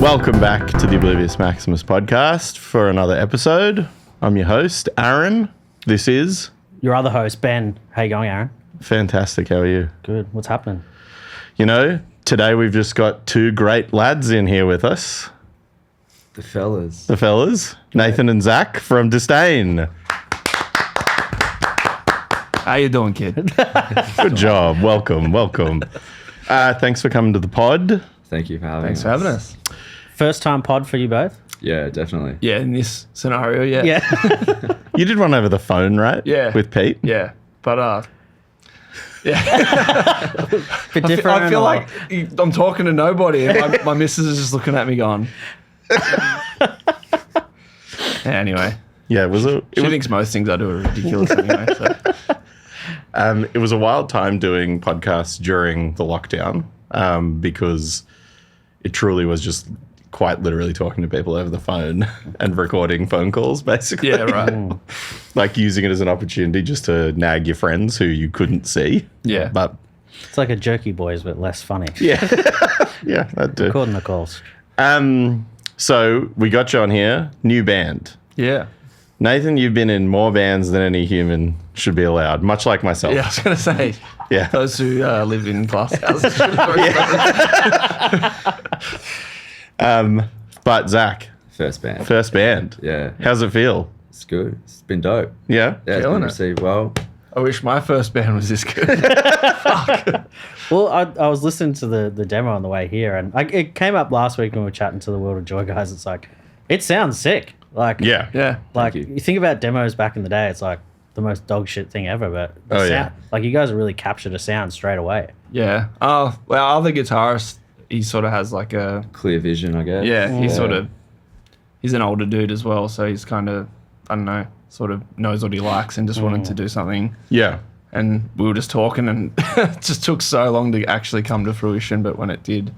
Welcome back to the Oblivious Maximus podcast for another episode. I'm your host, Aaron. This is... Your other host, Ben. How you going, Aaron? Fantastic. How are you? Good. What's happening? You know, today we've just got two great lads in here with us. The fellas. The fellas, Nathan and Zac from Dizdain. How you doing, kid? Good job. Welcome. Thanks for coming to the pod. Thank you for having Thanks us. for having us. First time pod for you both? Yeah, definitely. Yeah, in this scenario, yeah. Yeah. You did one over the phone, right? Yeah. With Pete? Yeah. But, Bit I different. feel like I'm talking to nobody and my missus is just looking at me going. Anyway. Yeah, it was She thinks most things I do are ridiculous anyway. So. it was a wild time doing podcasts during the lockdown because it truly was just quite literally talking to people over the phone and recording phone calls, basically. Yeah, right. Like using it as an opportunity just to nag your friends who you couldn't see. Yeah. But It's like a Jerky Boys, but less funny. yeah, yeah, that do. Recording the calls. So we got you on here, new band. Yeah. Nathan, you've been in more bands than any human should be allowed, much like myself. Yeah, I was going to say, Yeah. those who live in glass houses. But Zac, First band. first band. Yeah. How's it feel? It's good. It's been dope. Yeah? Yeah, it's Feeling been it. received well. I wish my first band was this good. Well, I was listening to the demo on the way here, and it came up last week when we were chatting to the World of Joy guys. It's like, it sounds sick. Like, Yeah. Yeah. like Thank you. you think about demos back in the day, it's like the most dog shit thing ever. But the Oh, sound, yeah. like you guys really captured a sound straight away. Yeah. Oh, well, our other guitarist, he sort of has like a... Clear vision, I guess. Yeah, Mm. he's sort of... He's an older dude as well, so he's kind of, I don't know, sort of knows what he likes and just wanted to do something. Yeah. And we were just talking and it just took so long to actually come to fruition, but when it did...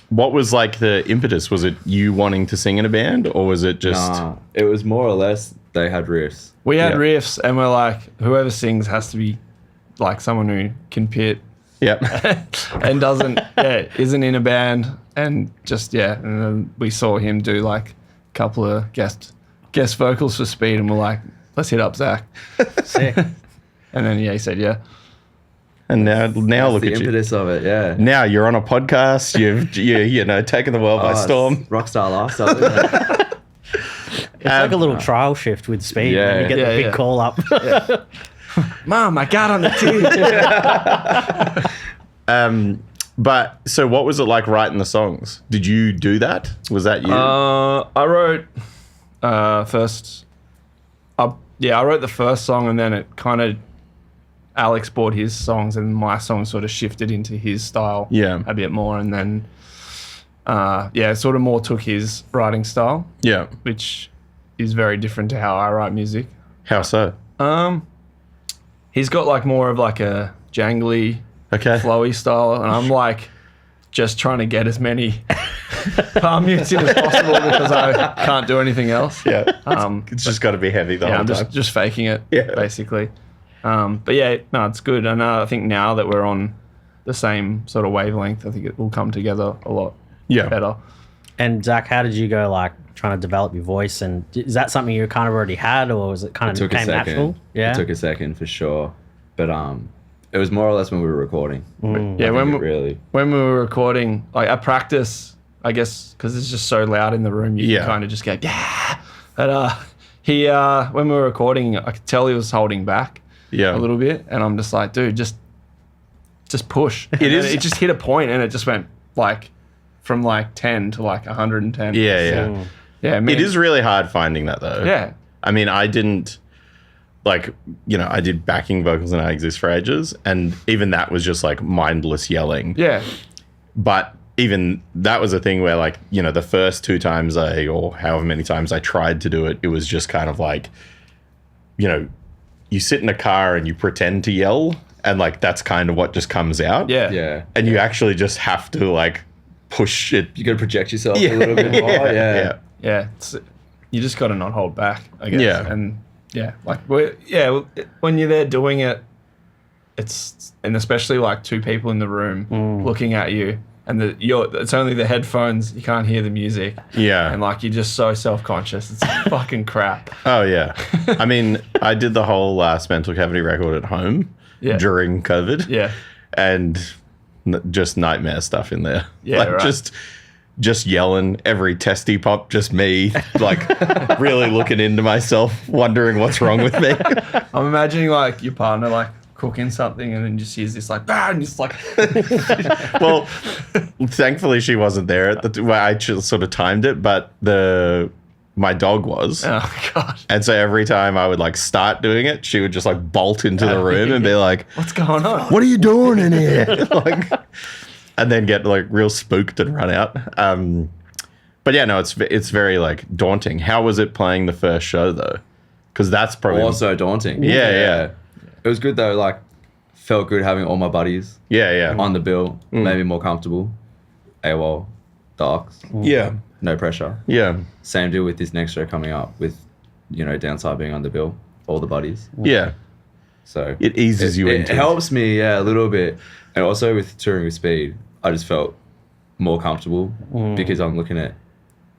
What was like the impetus? Was it you wanting to sing in a band or was it just... Nah, it was more or less they had riffs. We had Yeah. riffs and we're like, whoever sings has to be like someone who can pit Yeah. and isn't in a band and just, and then we saw him do like a couple of guest vocals for Speed and we're like, let's hit up Zac. Sick. And then, he said, yeah. And now look the at you. impetus of it, yeah. Now you're on a podcast. You've taken the world by Oh, storm. it's rockstar lifestyle, isn't it? It's like a little trial shift with Speed. Yeah. And you get the big call up. Mom, I got on the team. But so what was it like writing the songs? Did you do that? Was that you? I wrote first. I wrote the first song, and then it kind of Alex bought his songs, and my song sort of shifted into his style. Yeah. a bit more, and then it sort of more took his writing style, Yeah. which is very different to how I write music. How so? He's got like more of like a jangly, Okay. flowy style, and I'm like just trying to get as many palm mutes in as possible because I can't do anything else. Yeah. Um, It's just got to be heavy the yeah, whole I'm time. just faking it, Yeah. basically. But yeah, no, it's good. And I think now that we're on the same sort of wavelength, I think it will come together a lot Yeah. better. And Zac, how did you go like trying to develop your voice? And is that something you kind of already had, or was it kind of Took a became second. natural? Yeah. It took a second for sure. But it was more or less when we were recording. Yeah, I when think it really... we were recording, like at practice, I guess because it's just so loud in the room, you Yeah. can kind of just go, yeah. But when we were recording, I could tell he was holding back Yeah. a little bit, and I'm just like, dude, just push. It is- It just hit a point, and it just went like from like 10 to like 110. Yeah. Yeah. It is really hard finding that though. Yeah. I mean, I didn't I did backing vocals and I Exist for ages, and even that was just like mindless yelling. Yeah. But even that was a thing where like, the first 2 times or however many times I tried to do it, it was just kind of like, you sit in a car and you pretend to yell, and like that's kind of what just comes out. Yeah. Yeah. And you actually just have to like push it. You got to project yourself a little bit more. Yeah. Yeah. You just got to not hold back, I guess. Yeah. And when you're there doing it, and especially like 2 people in the room looking at you, and it's only the headphones. You can't hear the music. Yeah. And like you're just so self-conscious. It's fucking crap. Oh, yeah. I mean, I did the whole last Mental Cavity record at home during COVID. Yeah. And just nightmare stuff in there. Yeah, like right. just yelling every testy pop, just me, like really looking into myself, wondering what's wrong with me. I'm imagining like your partner like cooking something and then just hears this like bah, and just like Well, thankfully she wasn't there at the where I just sort of timed it, but my dog was. oh god, And so every time I would like start doing it, she would just like bolt into the room and be like, what's going on? "What are you doing in here?" Like, and then get like real spooked and run out. But yeah, no, it's very like daunting. How was it playing the first show though? Because that's probably Also daunting. Yeah. It was good though. Like, felt good having all my buddies yeah. on the bill. Made me more comfortable. AWOL, Darks, Yeah. no pressure. Yeah. Same deal with this next show coming up with, Downside being on the bill, all the buddies. Yeah. So It eases you it into it. helps me, a little bit. And also with touring with Speed, I just felt more comfortable because I'm looking at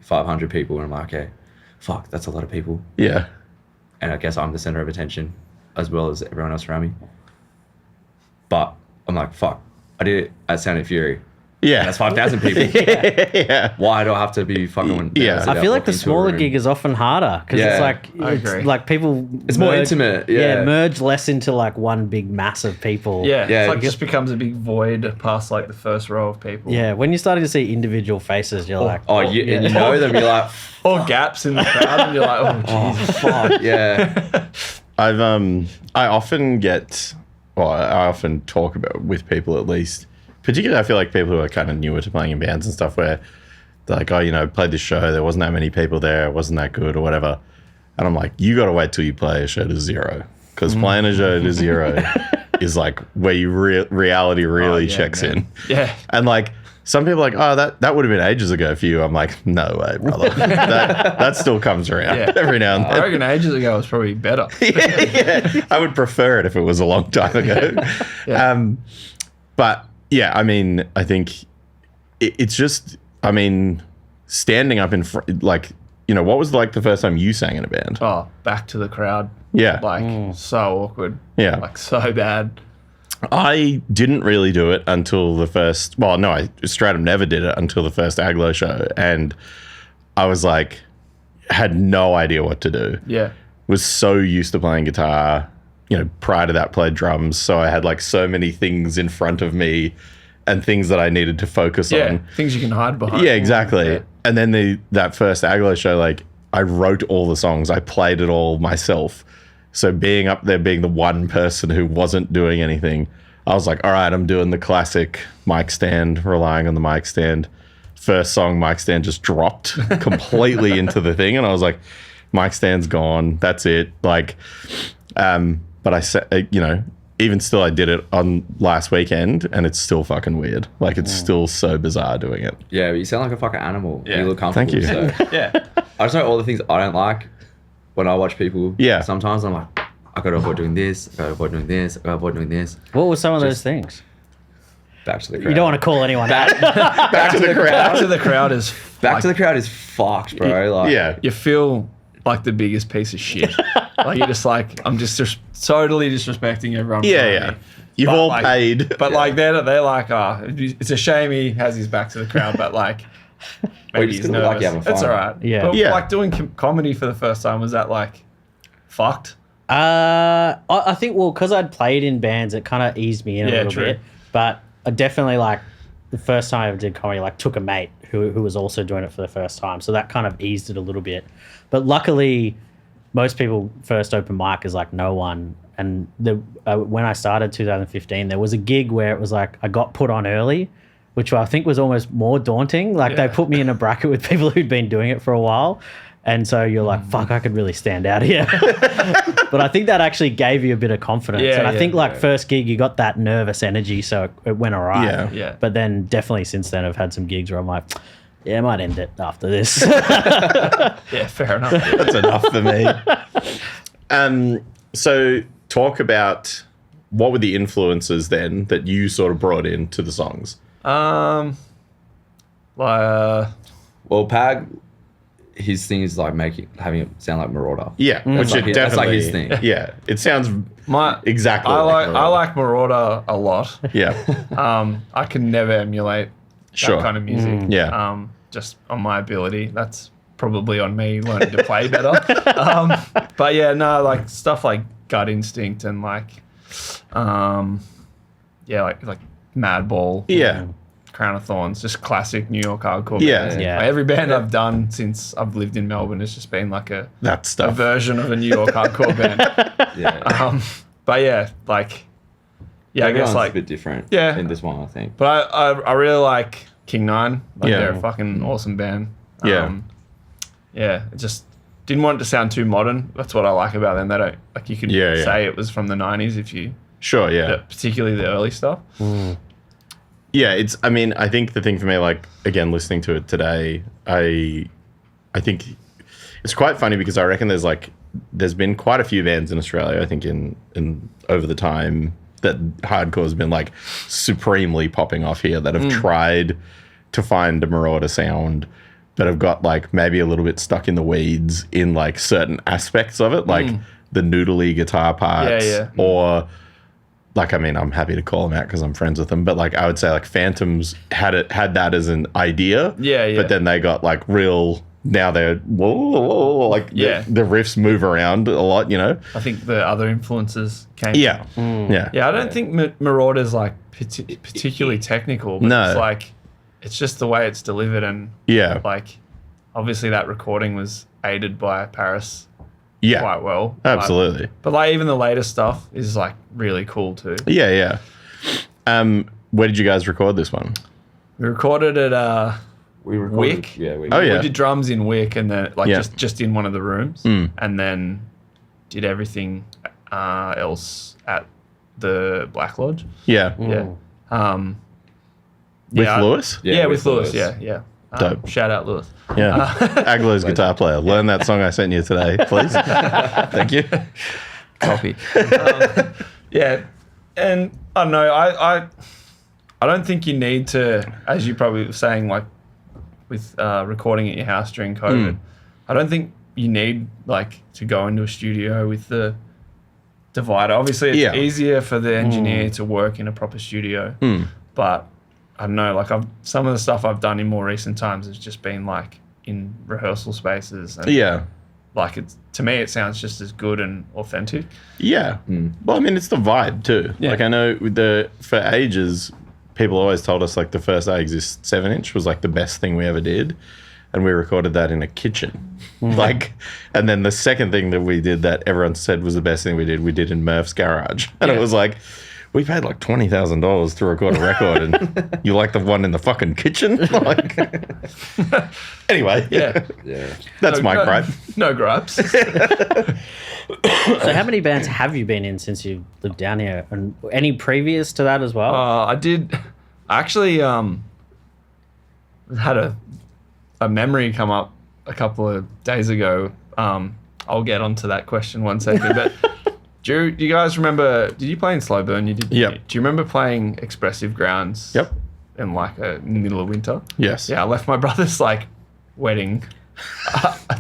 500 people and I'm like, okay, fuck, that's a lot of people. Yeah. And I guess I'm the center of attention as well as everyone else around me. But I'm like, fuck, I did it at Sound and Fury. Yeah. That's 5,000 people. Yeah. Why do I have to be fucking... Yeah. I feel like the smaller gig is often harder because Yeah, I it's agree. like people. It's more intimate, yeah. merge less into like one big mass of people. Yeah, Yeah, it's like it just becomes a big void past like the first row of people. Yeah, when you're starting to see individual faces, you're like, Oh, and you know them, you're like, Or gaps in the crowd, and you're like, oh Jesus. fuck. yeah. I often get, well, I often talk about with people at least, particularly I feel like people who are kind of newer to playing in bands and stuff where they're like, oh, played this show, there wasn't that many people there, it wasn't that good or whatever. And I'm like, you got to wait till you play a show to zero. Because playing a show to zero is like where you reality really checks man. in. Yeah. And like, some people are like, oh, that would have been ages ago for you. I'm like, no way, brother. that still comes around Yeah. every now and I then. reckon ages ago was probably better. Yeah. I would prefer it if it was a long time ago. Yeah. But yeah, I mean, I think it's just, I mean, standing up in front, like, what was like the first time you sang in a band? Oh, back to the crowd. Yeah. Like, so awkward. Yeah. Like, so bad. I didn't really do it until the first, well, no, I straight up never did it until the first Aglo show. And I was like, had no idea what to do. Yeah. Was so used to playing guitar, prior to that played drums. So I had like so many things in front of me and things that I needed to focus Yeah. on. Things you can hide behind. Yeah, exactly. Yeah. And then that first Aglo show, like I wrote all the songs. I played it all myself. So being up there, being the one person who wasn't doing anything, I was like, all right, I'm doing the classic mic stand, relying on the mic stand. First song, mic stand just dropped completely into the thing. And I was like, mic stand's gone. That's it. Like, but I said, even still, I did it on last weekend and it's still fucking weird. Like, it's still so bizarre doing it. Yeah, but you sound like a fucking animal. Yeah. You look comfortable. Thank you. So. Yeah. I just know all the things I don't like when I watch people. Yeah. Sometimes I'm like, I gotta avoid doing this, I gotta avoid doing this, I gotta avoid doing this. What were some of those things? Back to the crowd. You don't want to call anyone out. Back to the crowd. Back to the crowd is Back to the crowd is fucked, bro. Like, Yeah. You feel like the biggest piece of shit. Like you're just like, I'm just totally disrespecting everyone. Yeah, around yeah. me. You've But all like- paid. But like they're like, it's a shame he has his back to the crowd, but like maybe just he's gonna nervous. look like you're having It's fun. all right. Yeah. But Yeah. like doing comedy for the first time, was that like fucked? I think, well, because I'd played in bands, it kind of eased me in a Yeah, little true. bit. But I definitely, like, the first time I ever did comedy, like, took a mate who was also doing it for the first time. So that kind of eased it a little bit. But luckily, most people first open mic is, like, no one. And when I started 2015, there was a gig where it was, like, I got put on early, which I think was almost more daunting. Like, they put me in a bracket with people who'd been doing it for a while. And so you're like, fuck, I could really stand out here. But I think that actually gave you a bit of confidence. Yeah, and I yeah, think like yeah. first gig, you got that nervous energy. So it went all right. Yeah. Yeah. But then definitely since then, I've had some gigs where I'm like, yeah, I might end it after this. Yeah, fair enough. That's enough for me. So talk about what were the influences then that you sort of brought into the songs? Well, Pag, his thing is like having it sound like Marauder. Yeah, which like it that's like his definitely. thing. Yeah, it sounds exactly. I like like Marauder a lot. Yeah, I can never emulate Sure. that kind of music. Yeah. Just on my ability. That's probably on me learning to play better. But yeah, no, like stuff like Gut Instinct and like Madball. yeah, Crown of Thorns, just classic New York hardcore Yeah. bands. Yeah. Like, every band I've done since I've lived in Melbourne has just been like a that stuff. version of a New York hardcore band. Yeah. But yeah, like, yeah, I guess Everyone's like, a bit different. Yeah. In this one, I think. but I really like King Nine. Like Yeah. they're a fucking awesome band. Yeah. Yeah, it just didn't want it to sound too modern. That's what I like about them. They don't like you could Yeah. say it was from the 90s if you, Sure. Yeah. particularly the early stuff. Yeah, I mean, I think the thing for me, like, again, listening to it today, I think it's quite funny because I reckon there's been quite a few bands in Australia, I think in over the time that hardcore has been like supremely popping off here that have tried to find a Marauder sound, but have got like maybe a little bit stuck in the weeds in like certain aspects of it, like the noodly guitar parts or... Like, I mean, I'm happy to call them out because I'm friends with them, but like, I would say like Phantoms had that as an idea. Yeah. But then they got like now they're, like Yeah. the riffs move around a lot, you know? I think the other influences came. Yeah. Yeah. Yeah, I don't think Marauder's like particularly technical, but No. it's like, it's just the way it's delivered. And Yeah. like, obviously that recording was aided by Paris Yeah. quite well. Absolutely. But like even the latest stuff is like really cool too. Yeah. Where did you guys record this one? We recorded at We recorded. Wick. Yeah. We Oh, yeah. We did drums in Wick and then like Yeah. just in one of the rooms, and then did everything else at the Black Lodge. Yeah. Yeah. With yeah, Lewis? Yeah, with Lewis. Yeah. Dope. Shout out Lewis. Yeah. Aguilar's guitar player. Learn that song I sent you today, please. Thank you. Copy. Yeah, and I don't know. I don't think you need to, as you probably were saying, like with recording at your house during COVID. I don't think you need like to go into a studio with the divider. Obviously, it's easier for the engineer to work in a proper studio, but I don't know. Like some of the stuff I've done in more recent times has just been like in rehearsal spaces. And Yeah. like to me, it sounds just as good and authentic. Yeah. Well, I mean, it's the vibe too. Yeah. Like I know for ages, people always told us like the first I Exist 7-inch was like the best thing we ever did. And we recorded that in a kitchen. Like, and then the second thing that we did that everyone said was the best thing we did in Murph's garage. And it was like, we paid like $20,000 to record a record and you like the one in the fucking kitchen? Like, anyway. Yeah. That's my gripe. No gripes. So how many bands have you been in since you lived down here? And any previous to that as well? I actually had a memory come up a couple of days ago. I'll get onto that question one second. But do you guys remember, did you play in Slow Burn? You did. Yep. Do you remember playing Expressive Grounds? Yep. In like in the middle of winter? Yes. Yeah, I left my brother's like wedding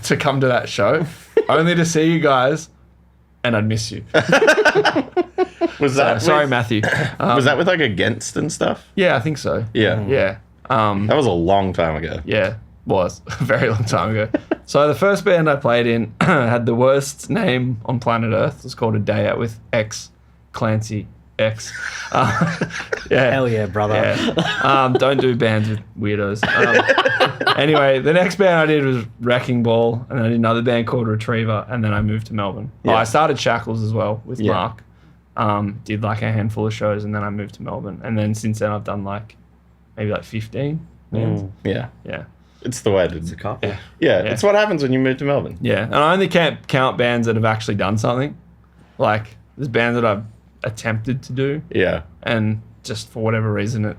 to come to that show, only to see you guys, and I'd miss you. Was that Sorry, Matthew. Was that with like Against and stuff? Yeah, I think so. Yeah. Yeah. That was a long time ago. Yeah, was a very long time ago. So the first band I played in had the worst name on planet Earth. It was called A Day Out with X, Clancy X. Yeah. Hell yeah, brother. Yeah. Don't do bands with weirdos. Anyway, the next band I did was Wrecking Ball, and I did another band called Retriever, and then I moved to Melbourne. Yeah. I started Shackles as well with Yeah. Mark. Did like a handful of shows, and then I moved to Melbourne. And then since then I've done like maybe like 15 bands. Yeah. Yeah. It's the way It's a couple. Yeah, it's what happens when you move to Melbourne. Yeah, and I only can't count bands that have actually done something. Like, there's bands that I've attempted to do, Yeah. and just for whatever reason, it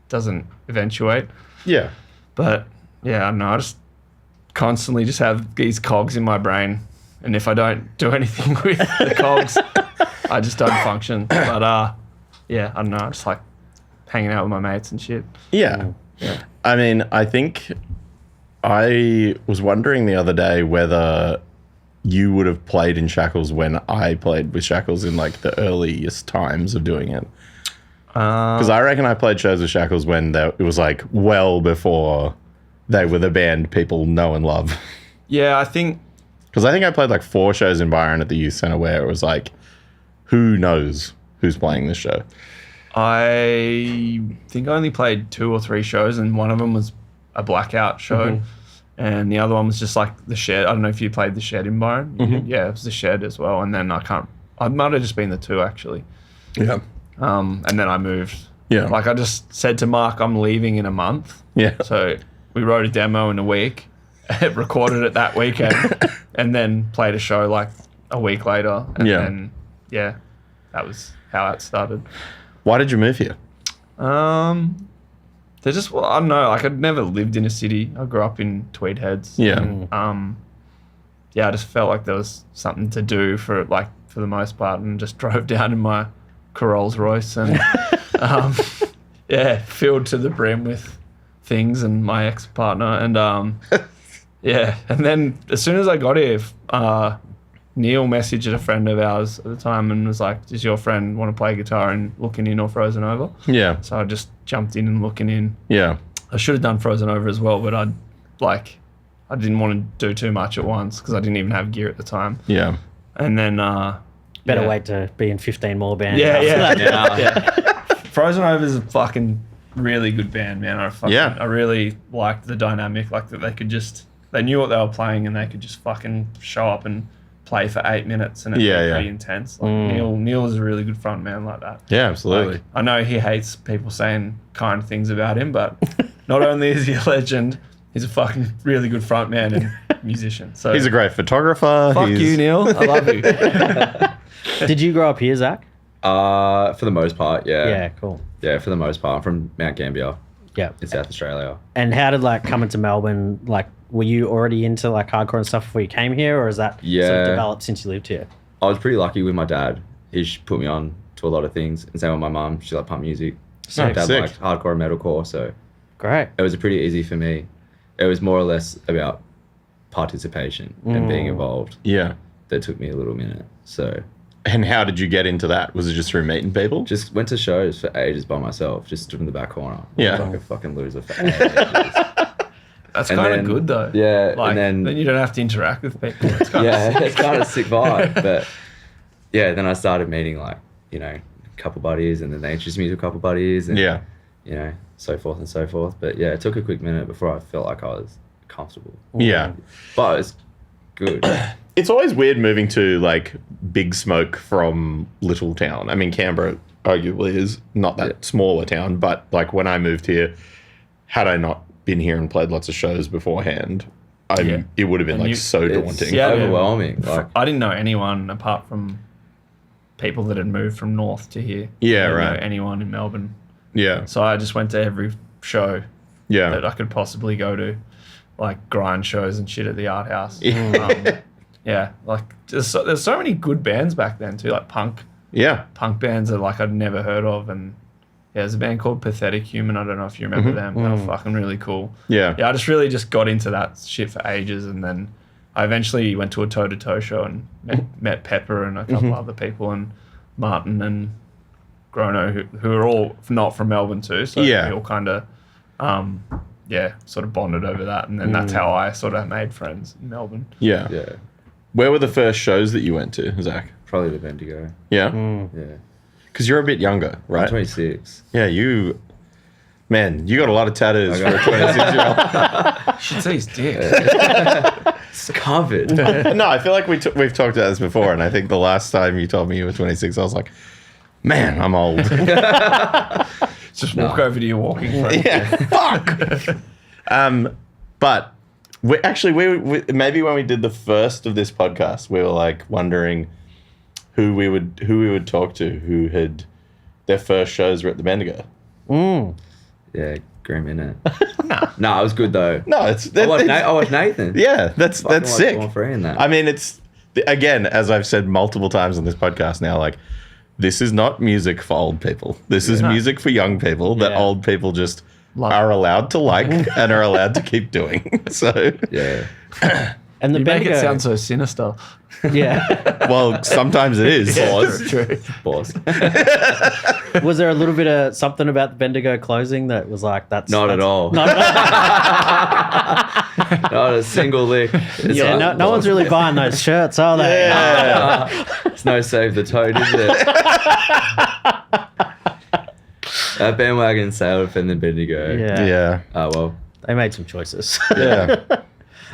doesn't eventuate. Yeah. But, yeah, I don't know. I just constantly just have these cogs in my brain, and if I don't do anything with the cogs, I just don't function. But, yeah, I don't know. I just like hanging out with my mates and shit. Yeah. I mean, I think I was wondering the other day whether you would have played in Shackles when I played with Shackles in like the earliest times of doing it. Because I reckon I played shows with Shackles when it was like well before they were the band people know and love. Yeah, I think Because I think I played like 4 shows in Byron at the Youth Centre where it was like, who knows who's playing this show? I only played 2 or 3 shows, and one of them was a blackout show, and the other one was just like the Shed. I don't know if you played the Shed in Byron. Yeah, it was the Shed as well. And then I might have just been the 2 actually. Yeah. And then I moved. Yeah. Like I just said to Mark, I'm leaving in a month. Yeah. So we wrote a demo in a week, recorded it that weekend, and then played a show like a week later. And then, that was how it started. Why did you move here? They're just, well, I don't know, like I'd never lived in a city. I grew up in Tweed Heads. Yeah. And, I just felt like there was something to do for the most part, and just drove down in my Rolls Royce and, filled to the brim with things and my ex-partner. And, and then as soon as I got here, Neil messaged a friend of ours at the time and was like, does your friend want to play guitar in Looking In or Frozen Over? Yeah. So I just jumped in and Looking In. Yeah. I should have done Frozen Over as well, but I didn't want to do too much at once because I didn't even have gear at the time. Yeah. And then... Better wait to be in 15 more bands. Yeah. Frozen Over is a fucking really good band, man. I really liked the dynamic, like that they knew what they were playing and they could just fucking show up and play for 8 minutes and it'd be pretty intense. Like Neil is a really good front man like that. Yeah, absolutely. Like, I know he hates people saying kind things about him, but not only is he a legend, he's a fucking really good front man and musician. So he's a great photographer. Fuck you, Neil. I love you. Did you grow up here, Zach? For the most part, yeah. Yeah, cool. Yeah, for the most part. I'm from Mount Gambier Yeah. in South Australia. And how did coming to Melbourne, were you already into hardcore and stuff before you came here, or is that sort of developed since you lived here? I was pretty lucky with my dad. He put me on to a lot of things. And same with my mum. She liked punk music. My dad sick. liked hardcore and metalcore, so Great. it was pretty easy for me. It was more or less about participation and being involved. Yeah. That took me a little minute. So And how did you get into that? Was it just through meeting people? just went to shows for ages by myself. Just stood in the back corner. Yeah. Like a fucking loser for ages. That's And kind then- of good though. yeah, Like, and then you don't have to interact with people. It's kind Yeah, it's kind of a sick vibe. But yeah, then I started meeting a couple buddies, and then they introduced me to a couple buddies, and Yeah. so forth and so forth. But yeah, it took a quick minute before I felt like I was comfortable. Yeah. But it's good. It's always weird moving to big smoke from little town. I mean, Canberra arguably is not that small a town, but when I moved here, had I not been here and played lots of shows beforehand, it would have been so It's daunting. overwhelming. Like, I didn't know anyone apart from people that had moved from north to here. Yeah, I didn't right. know anyone in Melbourne. Yeah. So I just went to every show Yeah. that I could possibly go to, like grind shows and shit at the art house. There's so many good bands back then too, like punk Yeah. bands that I'd never heard of. And there's a band called Pathetic Human. I don't know if you remember them. They were fucking really cool. Yeah. Yeah, I just really just got into that shit for ages, and then I eventually went to a toe-to-toe show and met Pepper and a couple other people, and Martin and Grono, who are all not from Melbourne too. So we all kind of, sort of bonded over that, and then that's how I sort of made friends in Melbourne. Yeah. yeah, Where were the first shows that you went to, Zach? probably the Bendigo. Yeah. Yeah, Because you're a bit younger, right? I'm 26. Yeah, you got a lot of tattoos for a 26-year-old. You should see his dick. It's covered. No, I feel like we've talked about this before, and I think the last time you told me you were 26, I was like, man, I'm old. Just walk over to your walking friend. Yeah, fuck. But we maybe when we did the first of this podcast, we were wondering who we would talk to who had their first shows were at the Bendigo. Yeah, grim innit? No, it was good though. No, it's I watched Nathan. yeah, that's sick. Born Free in that. I mean, it's again, as I've said multiple times on this podcast now, this is not music for old people. This is music for young people that Yeah. old people just are allowed to like and are allowed to keep doing. So, Yeah. And the You make Bendigo, it sound so sinister. yeah. well, sometimes it is. True. Boss. Was there a little bit of something about the Bendigo closing that was like that's Not at all. Not, Not a single lick. It's yeah, like, no one's really buying those shirts, are they? Yeah. It's no save the toad, is it? That bandwagon sailed for the Bendigo. Yeah. Yeah. Oh, well. They made some choices. Yeah.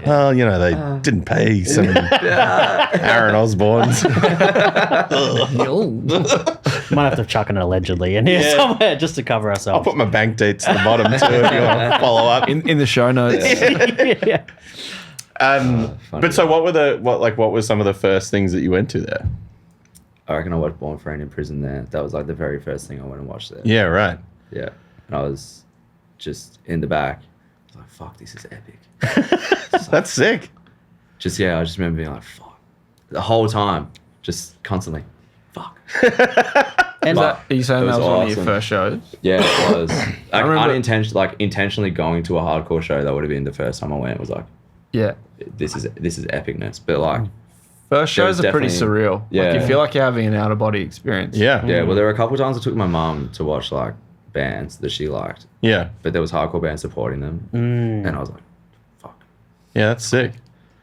Well, you know, they didn't pay some Aaron Osborne's. Might have to chuck an allegedly in here somewhere just to cover I'll ourselves. put my bank dates at the bottom too if you want to follow up. In the show notes. yeah. Funny. But so what were some of the first things that you went to there? I reckon I watched Born Free in prison there. That was like the very first thing I went and watched there. Yeah, right. Yeah. And I was just in the back. I was like, fuck, this is epic. That's sick. I just remember being like, fuck. The whole time. Just constantly, fuck. And But Are you saying it that was one of your awesome. first shows? Yeah, it was. Like, remember- intentionally going to a hardcore show, that would have been the first time I went. It was like, Yeah. this is epicness. But like, First There was shows are pretty definitely- surreal. Yeah. Like you feel like you're having an out of body experience. Yeah. yeah, well, there were a couple of times I took my mum to watch like bands that she liked, Yeah. but there was hardcore bands supporting them, and I was like, fuck. Yeah, that's sick.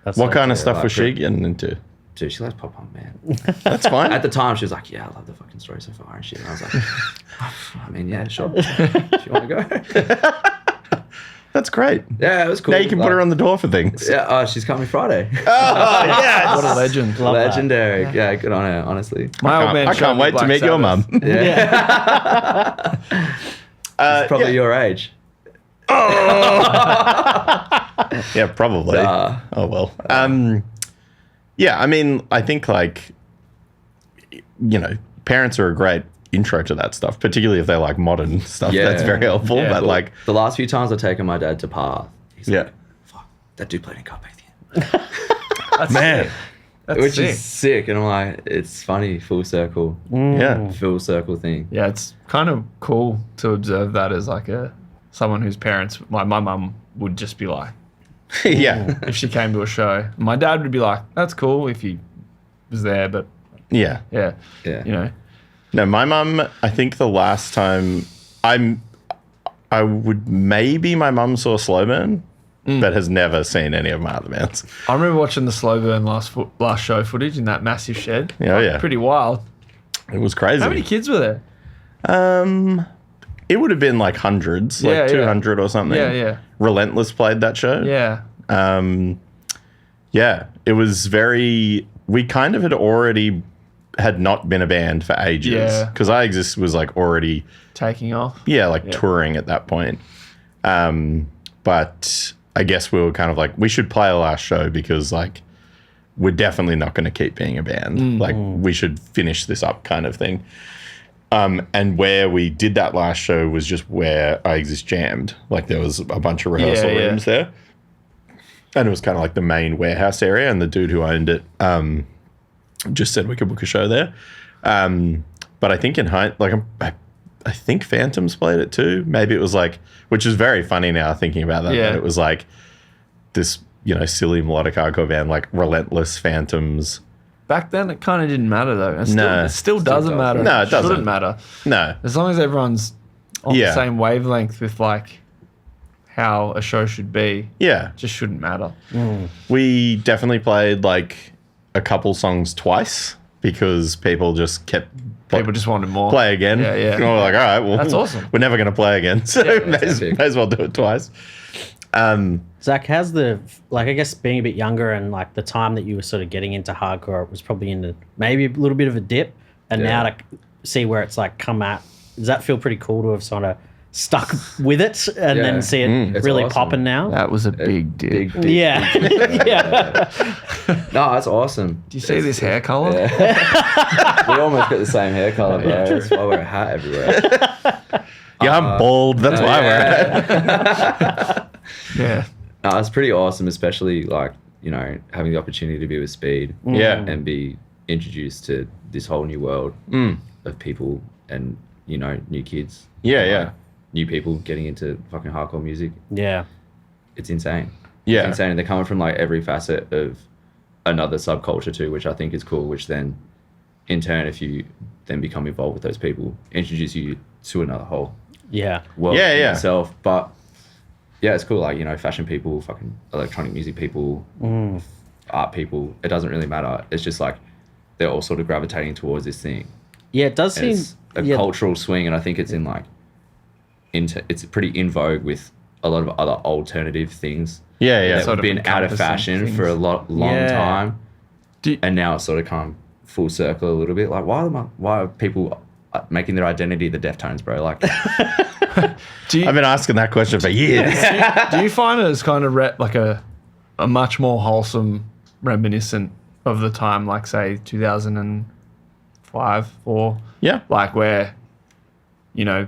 That's What kind of yeah, stuff like was she it. getting into? Dude, she likes pop punk, man. That's fine. At the time, she was like, yeah, I love the fucking story so far and shit. And I was like, I mean, yeah, sure. If you want to go. That's great. Yeah, it was cool. Now you can put her on the door for things. Yeah, she's coming Friday. Oh, yes. What a legend. Love that. Legendary. Yeah, good on her, honestly. My old man I showed can't me wait to Black meet your Sabbath. mum. Yeah. Probably yeah. your age. Yeah, probably. Nah. Oh well. Yeah, I mean, I think like, you know, parents are a great intro to that stuff, particularly if they like modern stuff. Yeah. That's very helpful. Yeah. But like, The last few times I've taken my dad to Path, he's yeah, like, fuck, that dude played in Carpathian. That's man, sick. That's Which sick. is sick. And I'm like, it's funny, full circle yeah, thing. Yeah, it's kind of cool to observe that as like someone whose parents, my mum would just be like, yeah, if she came to a show. My dad would be like, that's cool if he was there, but yeah. yeah, Yeah. you know. No, my mum. I think the last time I would maybe my mum saw Slow Burn, but has never seen any of my other bands. I remember watching the Slow Burn last show footage in that massive shed. Oh, yeah. Pretty wild. It was crazy. How many kids were there? It would have been like hundreds, Yeah, like yeah. 200 or something. Yeah, yeah. Relentless played that show. Yeah. Yeah, it was very. We kind of had not been a band for ages. Yeah. Because I Exist was like already, Taking off. touring at that point. But I guess we were kind of like, we should play a last show because like we're definitely not going to keep being a band. Like we should finish this up kind of thing. And where we did that last show was just where I Exist jammed. Like there was a bunch of rehearsal Yeah, yeah. rooms there. And it was kind of like the main warehouse area. And the dude who owned it just said we could book a show there. But I think I think Phantoms played it too. Maybe it was like, which is very funny now thinking about that. Yeah. That it was like this, you know, silly melodic hardcore band like Relentless, Phantoms. Back then, it kind of didn't matter though. No. It still doesn't does. matter. No, it doesn't. Shouldn't matter. No. As long as everyone's on Yeah. the same wavelength with like how a show should be, Yeah. it just shouldn't matter. We definitely played like a couple songs twice because people just kept People just wanted more. play again. Yeah, yeah. And we're like, all right, well, That's awesome. We're never going to play again. So may epic. as well do it twice. Zach, how's the I guess being a bit younger and like the time that you were sort of getting into hardcore, it was probably in maybe a little bit of a dip, and Yeah. now to see where it's like come at, does that feel pretty cool to have sort of stuck with it and Yeah. then see it It's really awesome. popping now? That was a big deal. Big, big, Yeah. Yeah. No, that's awesome. Do you see this hair color? Yeah. We almost got the same hair color, bro. That's why I wear a hat everywhere. Yeah, I'm bald. That's why we're at. Yeah. No, it's pretty awesome, especially like, you know, having the opportunity to be with Speed Yeah. and be introduced to this whole new world of people and, you know, new kids. Yeah, yeah. new people getting into fucking hardcore music. Yeah. It's insane. Yeah. It's insane. And they're coming from like every facet of another subculture too, which I think is cool, which then in turn, if you then become involved with those people, introduce you to another whole Yeah. world Yeah, in yeah. itself. But yeah, it's cool. Like, you know, fashion people, fucking electronic music people, art people. It doesn't really matter. It's just like they're all sort of gravitating towards this thing. Yeah, it does And seem... it's a yeah. cultural swing, and I think it's in like it's pretty in vogue with a lot of other alternative things Yeah, yeah. that Sort have of been out of encompassing fashion things. for a long Yeah. time, Do- and now it's sort of come full circle a little bit. Like, why are people making their identity the Deftones, bro? Like, Do you, I've been asking that question for years. do you find it as kind of like a much more wholesome reminiscent of the time, like say 2005, 4? Yeah. Like where, you know,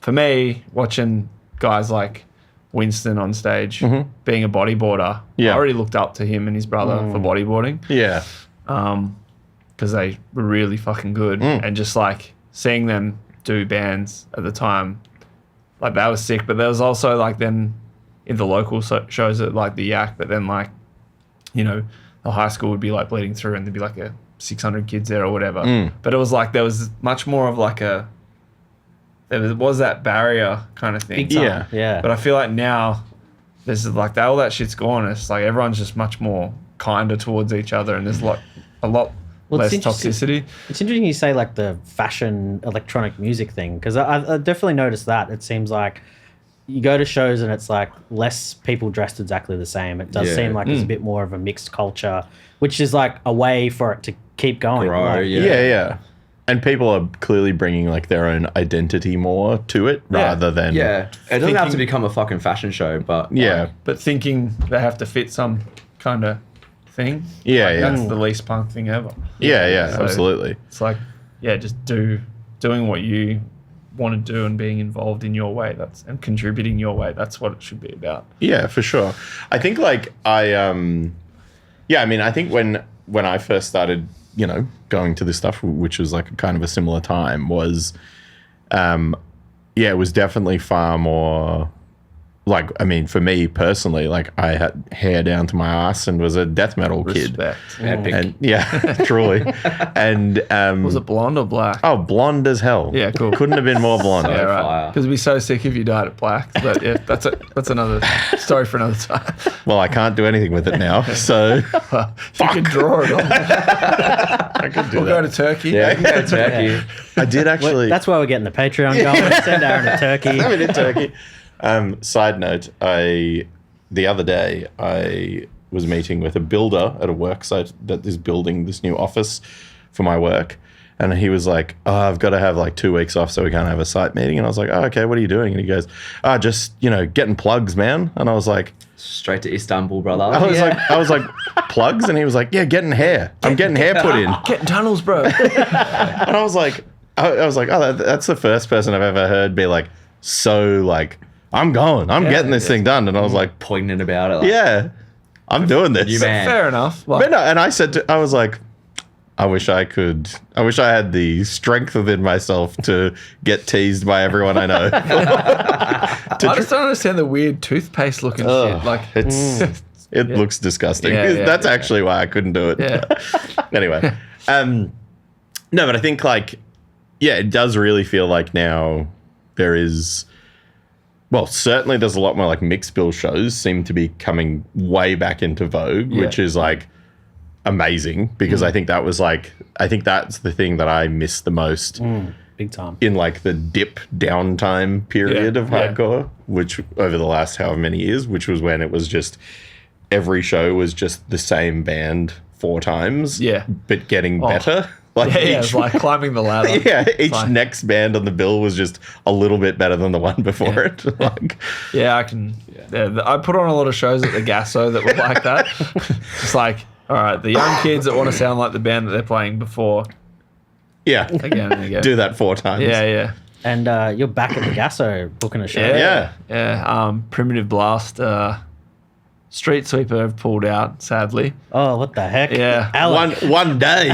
for me, watching guys like Winston on stage being a bodyboarder, Yeah. I already looked up to him and his brother for bodyboarding Yeah. because they were really fucking good. And just like seeing them do bands at the time, like that was sick. But there was also like then in the local shows at like the Yak, but then like, you know, the high school would be like bleeding through and there'd be like a 600 kids there or whatever. But it was like there was much more of like there was that barrier kind of thing. Big time. Yeah. Yeah. But I feel like now there's like all that shit's gone. It's like everyone's just much more kinder towards each other, and there's like a lot Well, less it's interesting- toxicity. It's interesting you say like the fashion electronic music thing, because I definitely noticed that. It seems like you go to shows and it's like less people dressed exactly the same. It does Yeah. seem like there's a bit more of a mixed culture, which is like a way for it to keep going. Grow, Like, yeah. Yeah, yeah. And people are clearly bringing like their own identity more to it rather than yeah, it doesn't have to Thinking- become a fucking fashion show, but Yeah. like, But thinking they have to fit some kind of thing. Yeah, like, yeah. That's the least punk thing ever. Yeah, So- absolutely. It's like, yeah, just doing what you want to do and being involved in your way. And contributing your way. That's what it should be about. Yeah, for sure. I think like I mean, I think when I first started, you know, going to this stuff, which was like a kind of a similar time, was it was definitely far more like, I mean, for me personally, like I had hair down to my ass and was a death metal kid. Respect. epic. And yeah, truly. And Was it blonde or black? oh, blonde as hell. Yeah, cool. Couldn't have been more blonde. Yeah, right. fire. Because it'd be so sick if you died at black. But yeah, that's another story for another time. Well, I can't do anything with it now, so You can draw it on. I could do We'll go that. to Turkey. yeah, you can go to Turkey. I did Well, actually. that's why we're getting the Patreon going. Send Aaron to Turkey. I'm in Turkey. Side note, the other day I was meeting with a builder at a work site that is building this new office for my work. And he was like, oh, I've got to have like 2 weeks off so we can't have a site meeting. And I was like, oh, okay, what are you doing? And he goes, just, you know, getting plugs, man. And I was like, Straight to Istanbul, brother. I was like, plugs? And he was like, yeah, getting hair. I'm getting hair put in. Getting tunnels, bro. And I was like, oh, that's the first person I've ever heard be like, so like, I'm getting this thing done. And I was like, Poignant about it. Like, yeah, I'm doing this. You man. Fair enough. But Like, no, and I was like, I wish I had the strength within myself to get teased by everyone I know. I just don't understand the weird toothpaste looking shit. Like, It looks disgusting. Yeah, That's actually why I couldn't do it. Yeah. Anyway, no, but I think like, yeah, it does really feel like now there is, well, certainly there's a lot more like mixed bill shows seem to be coming way back into vogue, Yeah. which is like amazing because I think that's the thing that I miss the most Big time. in like the dip downtime period Yeah, of yeah. hardcore, which over the last however many years, which was when it was just every show was just the same band 4 times, Yeah. but getting better. Like yeah, it's like climbing the ladder. yeah, each Like- next band on the bill was just a little bit better than the one before it. Like, Yeah, I can. Yeah, I put on a lot of shows at the Gasso that were like that. It's like, all right, the young kids that want to sound like the band that they're playing before yeah, again and again. do that 4 times. Yeah, yeah. And you're back at the Gasso booking a show. Yeah. Yeah. Primitive Blast, Street Sweeper have pulled out, sadly. Oh, what the heck? Yeah. Alec. One day.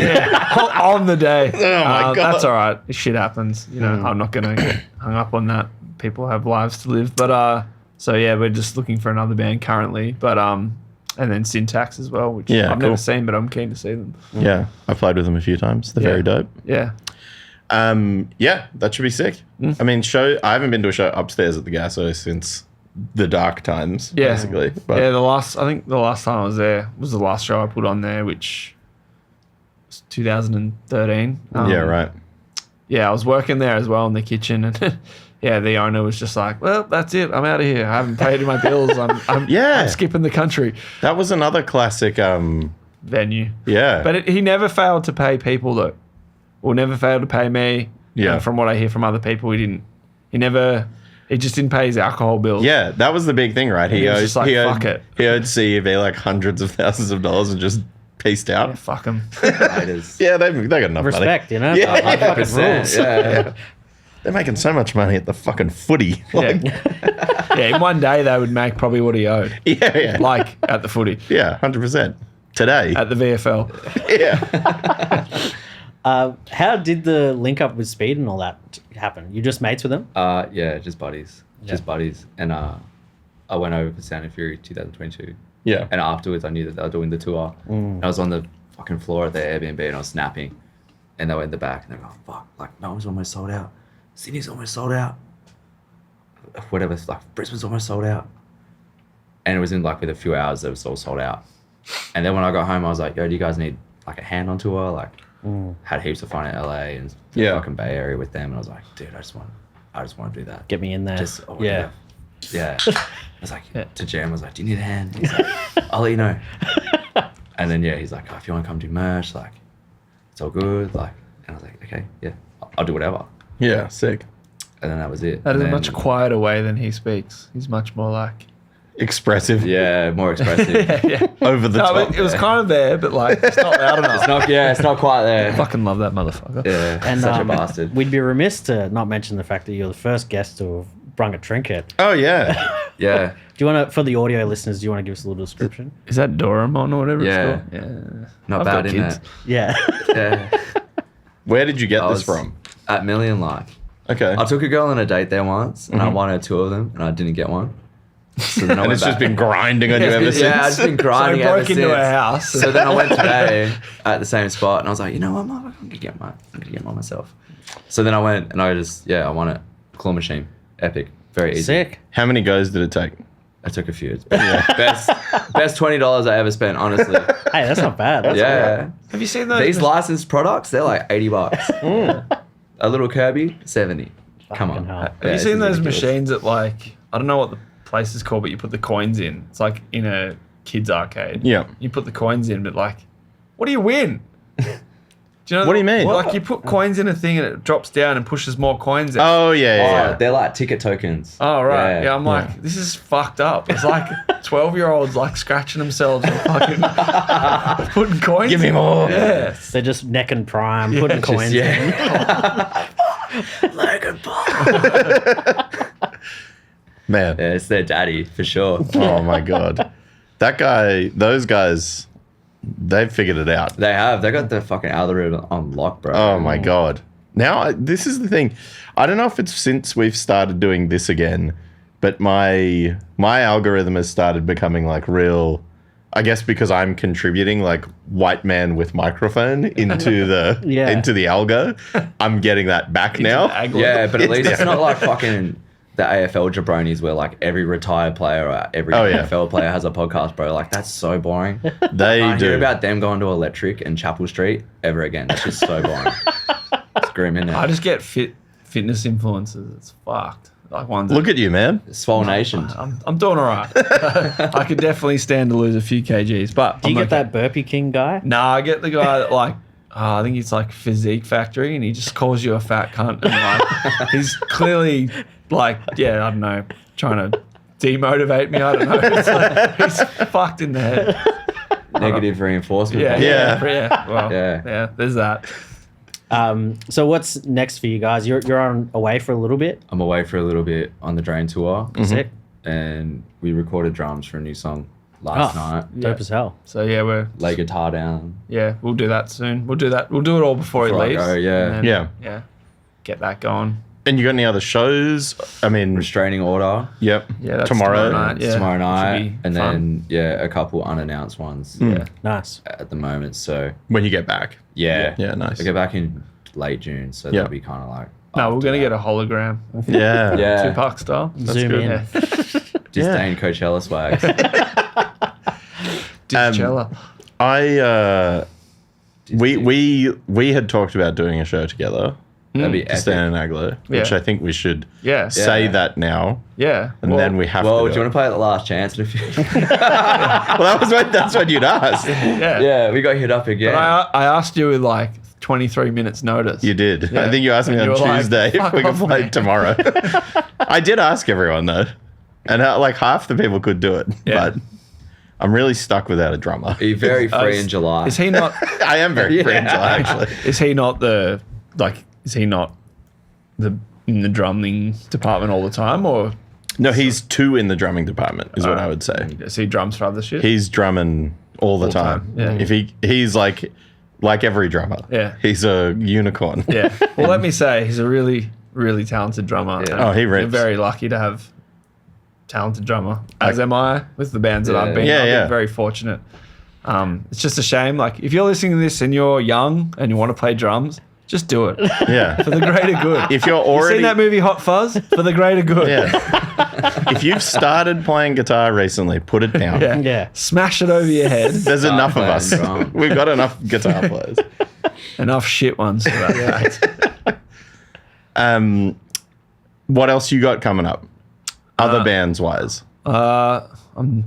On the day. Oh my God. That's all right. Shit happens. You know, I'm not going to get hung up on that. people have lives to live. But so yeah, we're just looking for another band currently. But and then Syntax as well, which Yeah, I've cool. never seen, but I'm keen to see them. Yeah, I played with them a few times. They're very dope. Yeah. Yeah, that should be sick. I mean, I haven't been to a show upstairs at the Gasso since the dark times, Yeah. basically. But Yeah, I think the last time I was there was the last show I put on there, which was 2013. yeah, right. Yeah, I was working there as well in the kitchen, and yeah, the owner was just like, "Well, that's it. I'm out of here. I haven't paid my bills. I'm skipping the country." That was another classic. Venue. Yeah, But he never failed to pay people though, or never failed to pay me. Yeah. And from what I hear from other people, he didn't. He just didn't pay his alcohol bills. yeah, that was the big thing, right? He was just like, "Fuck it." He owed CEV like hundreds of thousands of dollars and just pieced out. Yeah, fuck him. Raiders. Yeah, they got enough Respect, money. you know? Yeah. Like fucking 100%, rules. yeah. They're making so much money at the fucking footy. Yeah. Yeah, in one day they would make probably what he owed. yeah. Like at the footy, Yeah, 100%. Today. at the VFL. Yeah. How did the link up with Speed and all that happen? You just mates with him? Yeah, just buddies. Yeah. Just buddies. And I went over for Sound and Fury 2022. Yeah. And afterwards, I knew that they were doing the tour. And I was on the fucking floor at the Airbnb and I was snapping. And they were in the back and they were going, fuck, like, Melbourne's almost sold out. Sydney's almost sold out. Whatever, like, Brisbane's almost sold out. And it was in, like, with a few hours, it was all sold out. And then when I got home, I was like, yo, do you guys need, like, a hand on tour? Like, had heaps of fun in LA and the Yeah. fucking Bay Area with them. And I was like, dude, I just want to do that. Get me in there. Just, yeah. Yeah. I was like, to Jam, I was like, do you need a hand? He's like, I'll let you know. And then, yeah, he's like, oh, if you want to come do merch, like, it's all good. Like, and I was like, okay, yeah, I'll do whatever. Yeah, sick. And then that was it. That is And a then- much quieter way than he speaks. He's much more like Expressive. Yeah, more expressive. yeah. Over the No, top. it was kind of there, but like it's not loud enough. It's not quite there. Fucking love that motherfucker. Yeah, And such a bastard. we'd be remiss to not mention the fact that you're the first guest to have brung a trinket. Oh, yeah. Yeah. Do you want to, for the audio listeners, do you want to give us a little description? Is that Doraemon or whatever Yeah. it's called? Yeah. Not I've bad got in kids. that. Yeah. Yeah. Where did you get I this was from? At Million Life. Okay. I took a girl on a date there once, and I wanted 2 of them, and I didn't get one. So then I And went it's just back. been grinding on you ever since. Yeah, I've just been So I grinding ever broke into since. a house. So then I went today at the same spot, and I was like, you know what, I'm gonna get mine. I'm gonna get mine myself. So then I went, and I won it. Claw machine, epic, very easy. Sick. How many goes did it take? I took a few. It's best $20 I ever spent, honestly. Hey, that's not bad. That's Yeah. Have you seen those? These licensed products, they're like $80. A little Kirby, 70. Come on. Fucking hell. Have you seen those machines at like I don't know what the place is called, but you put the coins in. It's like in a kids arcade. Yeah. You put the coins in, but like, what do you win? Do you know What do you mean? Like you put coins in a thing and it drops down and pushes more coins in. Oh, yeah, yeah. Oh, yeah. they're like ticket tokens. Oh right, yeah. I'm like, this is fucked up. It's like 12-year-olds like scratching themselves and fucking putting coins. Give me in. more. Yeah. They're just neck and prime, putting Just, coins in. yeah. Logan Paul. Man. Yeah, it's their daddy for sure. Oh, my God. That guy, those guys, they've figured it out. They have. They got the fucking algorithm on lock, bro. Oh, my God. Now, this is the thing. I don't know if it's since we've started doing this again, but my algorithm has started becoming like real, I guess because I'm contributing like white man with microphone into the Yeah. into the algo. I'm getting that back now. Yeah, but at least it's Yeah. not like fucking the AFL jabronis where like every retired player or every Oh, yeah. NFL player has a podcast, bro. Like that's so boring. They I do. hear about them going to Electric and Chapel Street ever again. That's just so boring. It's grim, isn't it? I just get fitness influencers. It's fucked. Like ones. Look at you, man. Swole Nation. I'm doing all right. I could definitely stand to lose a few kgs, but Do you I'm get okay. that Burpee King guy? Nah, I get the guy that like, I think it's like Physique Factory, and he just calls you a fat cunt. And like, he's clearly like, yeah, I don't know, trying to demotivate me. I don't know. It's like, he's fucked in the head. Negative reinforcement. Yeah, Yeah. yeah. Well, Yeah. yeah. There's that. So what's next for you guys? You're on away for a little bit. I'm away for a little bit on the Drain tour, Sick. and we recorded drums for a new song last night. Dope as hell. So yeah, Lay guitar down. we'll do that soon. We'll do that. We'll do it all before he Before I leaves. go, yeah. And then, Yeah. yeah. Get that going. And you got any other shows? I mean, Restraining order yep. Yeah, that's tomorrow. night. Yeah. tomorrow Should night, be and fun. then a couple unannounced ones Nice. at the moment. So When you get back. yeah, Yeah, nice. I get back in late June, so Yeah. that'll be kind of like. No, we're after gonna that. get a hologram. Yeah. Yeah. Tupac style. Zoom good. in. Yeah. Disdain Coachella swags. Discella. We had talked about doing a show together, That'd be epic. Disdain and Aglo, which Yeah. I think we should Yeah. say Yeah. that now, Yeah. and then we have Well, to. do you want to play at the last chance? In a few? Well, that's what you'd asked. Yeah. yeah, we got hit up again. But I asked you with like 23 minutes notice. You did. Yeah. I think you asked me And on you were like, Tuesday if "Fuck we could off, play mate." tomorrow. I did ask everyone though, and like half the people could do it, Yeah. but I'm really stuck without a drummer. Are you very free is- in July? Is he not? I am very free in July, actually. Is he not the in the drumming department all the time, or No, he's two in the drumming department, is what I would say. does he drums for other shit? He's drumming all the time. time, yeah. If he's like every drummer. Yeah. He's a unicorn. Yeah. Well, let me say, he's a really, really talented drummer. Yeah. and Oh, he You're rips. very lucky to have talented drummer, as am I with the bands that Yeah. I've been. Yeah, I've yeah. been very fortunate. It's just a shame. Like, if you're listening to this and you're young and you want to play drums, just do it Yeah. for the greater good. If you're You already seen that movie Hot Fuzz? For the greater good. Yeah. If you've started playing guitar recently, put it down. Yeah. Yeah. Smash it over your head. There's enough of playing us. drums. We've got enough guitar players. Enough shit ones. For that. What else you got coming up? Other bands wise. I'm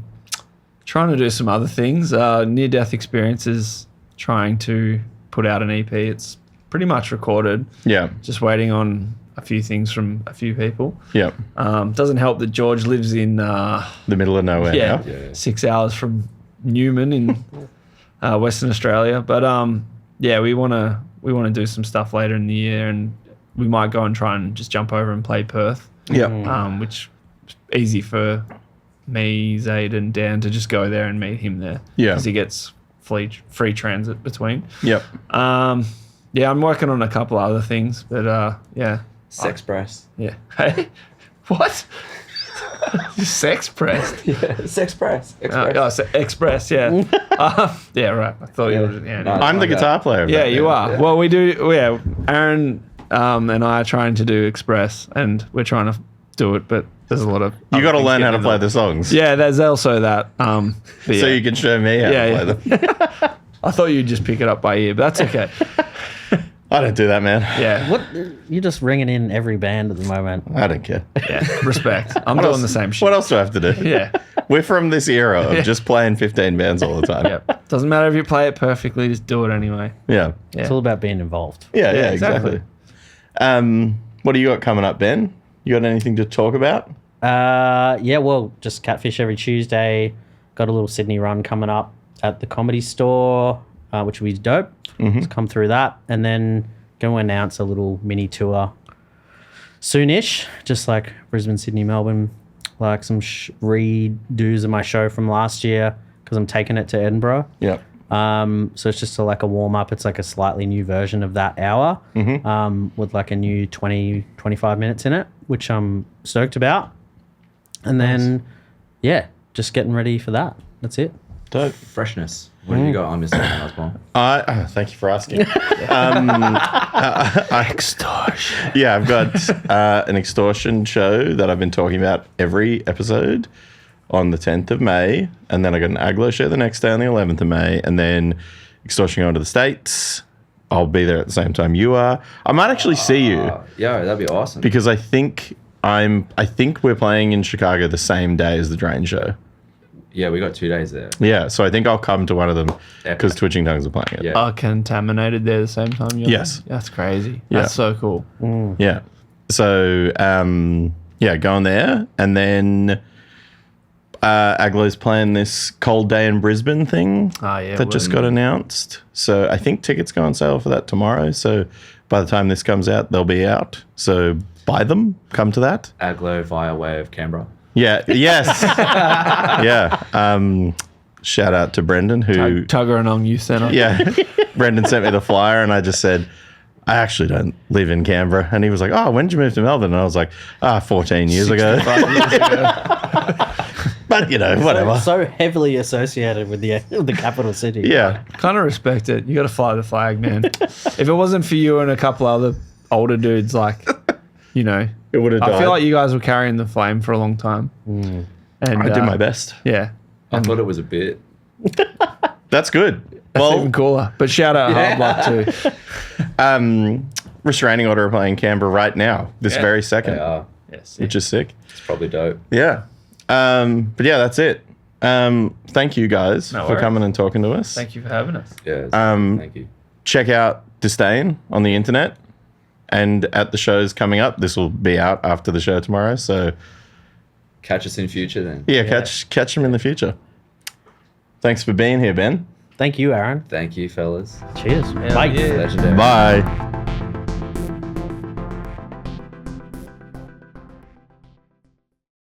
trying to do some other things. Near Death Experiences, trying to put out an EP. It's pretty much recorded. Yeah. Just waiting on a few things from a few people. Yeah. Doesn't help that George lives in The middle of nowhere. yeah, Yeah. 6 hours from Newman in Western Australia. But yeah, we wanna do some stuff later in the year, and we might go and try and just jump over and play Perth. Yeah. Which is easy for me, Zaid, and Dan to just go there and meet him there. Yeah. Because he gets free transit between. Yep. Yeah, I'm working on a couple other things, but yeah. Sex press. Yeah. Hey, what? Sex pressed. Yeah, sex press. Express, yeah. Yeah, right. I thought you were. Yeah, No. I'm the Okay. guitar player. of yeah, that you band. are. Well, we do. Yeah, Aaron and I are trying to do Express, and we're trying to do it, but there's a lot of. You got to other learn things how to getting play in the songs. Yeah, there's also that. But So yeah. you can show me how Yeah, to play them. I thought you'd just pick it up by ear, but that's okay. I don't do that, man. Yeah, What you're just ringing in every band at the moment. I don't care. yeah. Respect. I'm doing the same shit. What else do I have to do? Yeah. We're from this era of just playing 15 bands all the time. Yeah. Doesn't matter if you play it perfectly, just do it anyway. Yeah. Yeah. It's all about being involved. Yeah, Yeah, exactly. exactly. What do you got coming up, Ben? You got anything to talk about? Yeah, well, just Catfish every Tuesday. Got a little Sydney run coming up at the Comedy Store, which will be dope. Just come through that. And then going to announce a little mini tour soonish, just like Brisbane, Sydney, Melbourne, like some redos of my show from last year because I'm taking it to Edinburgh. Yeah. So it's just like a warm up. It's like a slightly new version of that hour with like a new 20, 25 minutes in it, which I'm stoked about. And then, yeah, just getting ready for that. That's it. Dope. Freshness. What have you got on Mr. Osborne? Thank you for asking. Extortion. Yeah, I've got an extortion show that I've been talking about every episode on the 10th of May. And then I got an Aglo show the next day on the 11th of May. And then extortion going to the States. I'll be there at the same time you are. I might actually see you Yeah, that'd be awesome. because I think we're playing in Chicago the same day as the Drain show. Yeah, we got 2 days there. Yeah, so I think I'll come to one of them because Twitching Tongues are playing it. Yeah. Are contaminated there the same time? Yes. That's crazy. Yeah. That's so cool. Yeah. So, yeah, going there. And then Aglo's playing this Cold Day in Brisbane thing Yeah, that just got announced. So I think tickets go on sale for that tomorrow. So by the time this comes out, they'll be out. So buy them. Come to that. Aglo via way of Canberra. Yeah. Yes. Yeah. Shout out to Brendan who... Tuggeranong Youth Centre. Yeah. Brendan sent me the flyer and I just said, I actually don't live in Canberra. And he was like, oh, when did you move to Melbourne? And I was like, 14 years ago. 5 years ago. But, you know, whatever. So heavily associated with the capital city. Yeah. Kind of respect it. You got to fly the flag, man. If it wasn't for you and a couple other older dudes, like, you know, It would have died. I feel like you guys were carrying the flame for a long time. And I did my best. Yeah. I thought it was a bit. That's good. That's Well, even cooler. But shout out Hard Luck too. restraining order are playing Canberra right now, this very second, They are. Yes. which is sick. It's probably dope. Yeah. But yeah, that's it. Thank you guys No for worries. coming and talking to us. Thank you for having us. Yeah. Thank you. Check out Disdain on the internet and at the shows coming up. This will be out after the show tomorrow. So Catch us in future then. yeah, catch them in the future. Thanks for being here, Ben. Thank you, Aaron. Thank you, fellas. Cheers. Hell Bye. yeah. Legendary. Bye.